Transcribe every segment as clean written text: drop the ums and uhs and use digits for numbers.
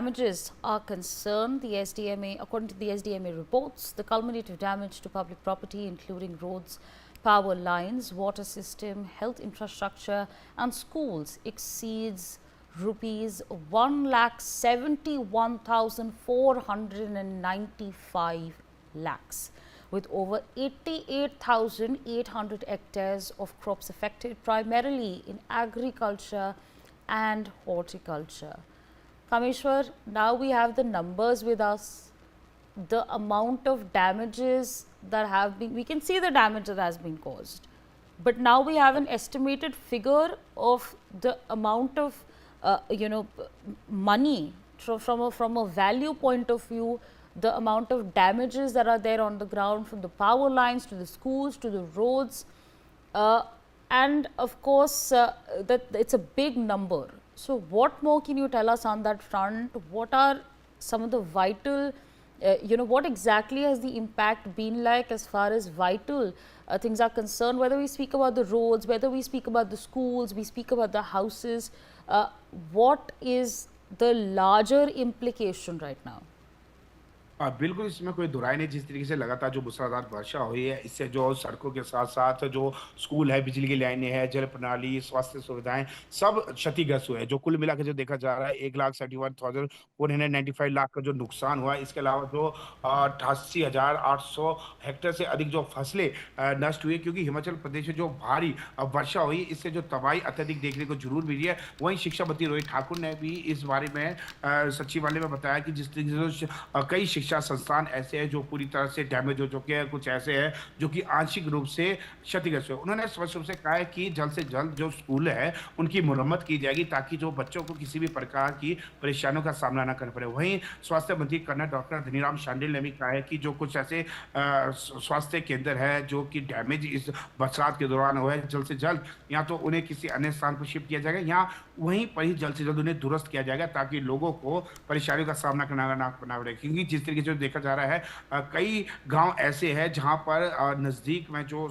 Damages are concerned, the SDMA, according to the SDMA reports, the cumulative damage to public property, including roads, power lines, water system, health infrastructure, and schools, exceeds rupees 1,71,495 lakhs, with over 88,800 hectares of crops affected, primarily in agriculture and horticulture. Kameshwar, now we have the numbers with us, the amount of damages that have been, we can see the damage that has been caused, but now we have an estimated figure of the amount of money from a value point of view, the amount of damages that are there on the ground, from the power lines to the schools to the roads, and of course that it's a big number. So what more can you tell us on that front? What are some of the vital, what exactly has the impact been like as far as vital things are concerned, whether we speak about the roads, whether we speak about the schools, we speak about the houses, what is the larger implication right now? बिल्कुल इसमें कोई दुराई नहीं। जिस तरीके से लगातार जो मूसलाधार वर्षा हुई है, इससे जो सड़कों के साथ-साथ जो स्कूल है, बिजली की लाइनें हैं, जल प्रणाली, स्वास्थ्य सुविधाएँ सब क्षतिग्रस्त हुए हैं। जो कुल मिला के जो देखा जा रहा है 1,31,495 लाख का जो नुकसान हुआ है। इसके अलावा जो 88,800 हेक्टेयर से अधिक जो फसलें नष्ट हुई, क्योंकि हिमाचल प्रदेश में जो भारी वर्षा हुई, इससे जो तबाही अत्यधिक देखने को ज़रूर मिली है। वहीं शिक्षा मंत्री रोहित ठाकुर ने भी इस बारे में सचिवालय में बताया कि जिस तरीके से कई शिक्षा संस्थान ऐसे हैं जो पूरी तरह से डैमेज हो चुके हैं, कुछ ऐसे हैं जो कि आंशिक रूप से क्षतिग्रस्त हुए। उन्होंने स्पष्ट रूप से कहा है कि जल्द से जल्द जो स्कूल है उनकी मुरम्मत की जाएगी, ताकि जो बच्चों को किसी भी प्रकार की परेशानियों का सामना न करना पड़े। वहीं स्वास्थ्य मंत्री कर्नल डॉक्टर धनीराम शांडिल ने भी कहा है कि जो कुछ ऐसे स्वास्थ्य केंद्र है जो कि डैमेज इस बरसात के दौरान हुआ है, जल्द से जल्द या तो उन्हें किसी अन्य स्थान पर शिफ्ट किया जाएगा या वहीं पर ही जल्द से जल्द उन्हें दुरुस्त किया जाएगा, ताकि लोगों को परेशानियों का सामना करना पड़े। क्योंकि जिस तरीके से देखा जा रहा है, कई गांव ऐसे हैं जहां पर नजदीक में जो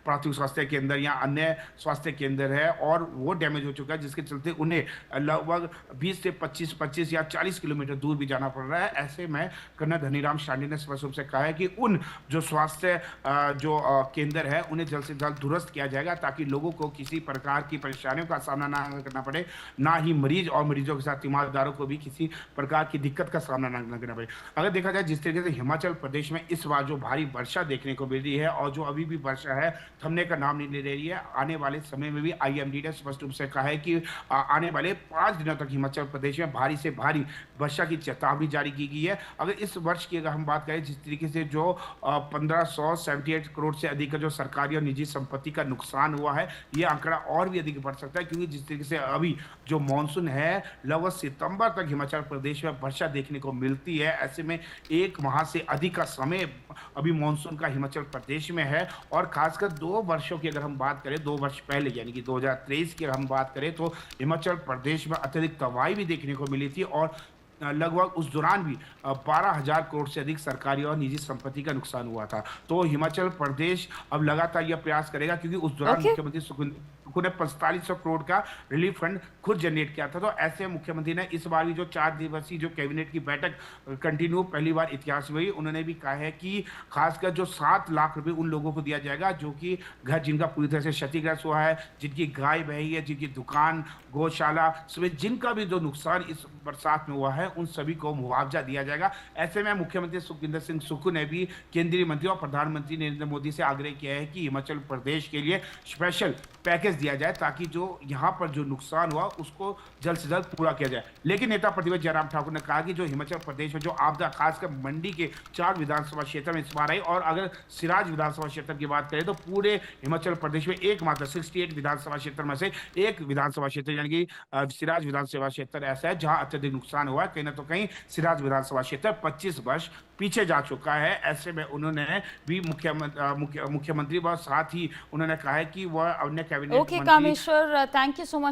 प्राथमिक स्वास्थ्य केंद्र या अन्य स्वास्थ्य केंद्र है और वो डैमेज हो चुका है, जिसके चलते उन्हें लगभग 20 से 25 या 40 किलोमीटर दूर भी जाना पड़ रहा है। ऐसे में कर्नल धनीराम शांडिल ने स्पष्ट रूप से कहा है कि उन जो स्वास्थ्य केंद्र है उन्हें जल्द से जल्द दुरुस्त किया जाएगा, ताकि लोगों को किसी प्रकार की परेशानियों का सामना ना करना पड़े, ना ही मरीज और मरीजों के साथ तीमारदारों को भी किसी प्रकार की दिक्कत का सामना न करना पड़े। अगर देखा जाए जिस तरीके से हिमाचल प्रदेश में इस बार जो भारी वर्षा देखने को मिल रही है और जो अभी भी वर्षा है थमने का नाम नहीं ले रही है, आने वाले समय में भी आईएमडी ने स्पष्ट रूप से कहा है कि आने वाले 5 दिनों तक हिमाचल प्रदेश में भारी से भारी वर्षा की चेतावनी जारी की गई है। अगर इस वर्ष की अगर हम बात करें, जिस तरीके से जो 1578 करोड़ से अधिक का जो सरकारी और निजी संपत्ति का नुकसान हुआ है, ये आंकड़ा और भी अधिक बढ़ सकता है, क्योंकि जिस तरीके से अभी जो मानसून है लगभग सितंबर तक हिमाचल प्रदेश में वर्षा देखने को मिलती है। ऐसे में 1 माह से अधिक का समय अभी मानसून का हिमाचल प्रदेश में है, और खासकर 2 वर्षों की अगर हम बात करें, 2 वर्ष पहले यानी कि 2023 की अगर हम बात करें, तो हिमाचल प्रदेश में अत्यधिक तबाही भी देखने को मिली थी और लगभग उस दौरान भी 12,000 करोड़ से अधिक सरकारी और निजी संपत्ति का नुकसान हुआ था। तो हिमाचल प्रदेश अब लगातार यह प्रयास करेगा, क्योंकि उस दौरान मुख्यमंत्री सुखविंदर ने 4500 करोड़ का रिलीफ फंड खुद जनरेट किया था। तो ऐसे मुख्यमंत्री ने इस बार भी जो 4 दिवसीय जो कैबिनेट की बैठक कंटिन्यू पहली बार इतिहास में हुई, उन्होंने भी कहा है कि खासकर जो 7 लाख रुपए उन लोगों को दिया जाएगा जो कि घर जिनका पूरी तरह से क्षतिग्रस्त हुआ है, जिनकी गाय बही है, जिनकी दुकान, गौशाला समेत जिनका भी जो नुकसान इस बरसात में हुआ है, उन सभी को मुआवजा दिया जाएगा। ऐसे में मुख्यमंत्री सुखविंदर सिंह सुक्खू ने भी केंद्रीय मंत्री और प्रधानमंत्री नरेंद्र मोदी से आग्रह किया है कि हिमाचल प्रदेश के लिए स्पेशल पैकेज दिया जाए, ताकि जो यहाँ पर जो नुकसान हुआ उसको जल्द से जल्द पूरा किया जाए। लेकिन नेता प्रतिपक्ष जयराम ठाकुर ने कहा कि जो हिमाचल प्रदेश में जो आपदा खासकर मंडी के 4 विधानसभा क्षेत्र में इस बार आई, और अगर सिराज विधानसभा क्षेत्र की बात करें तो पूरे हिमाचल प्रदेश में एकमात्र 68 विधानसभा क्षेत्र में से एक विधानसभा क्षेत्र यानी कि सिराज विधानसभा क्षेत्र ऐसा है जहां अत्यधिक नुकसान हुआ है। कहीं ना तो कहीं सिराज विधानसभा क्षेत्र 25 वर्ष पीछे जा चुका है। ऐसे में उन्होंने भी मुख्यमंत्री व साथ ही उन्होंने कहा है कि वह अन्य cabinet Okay, Kameshwar, thank you so much.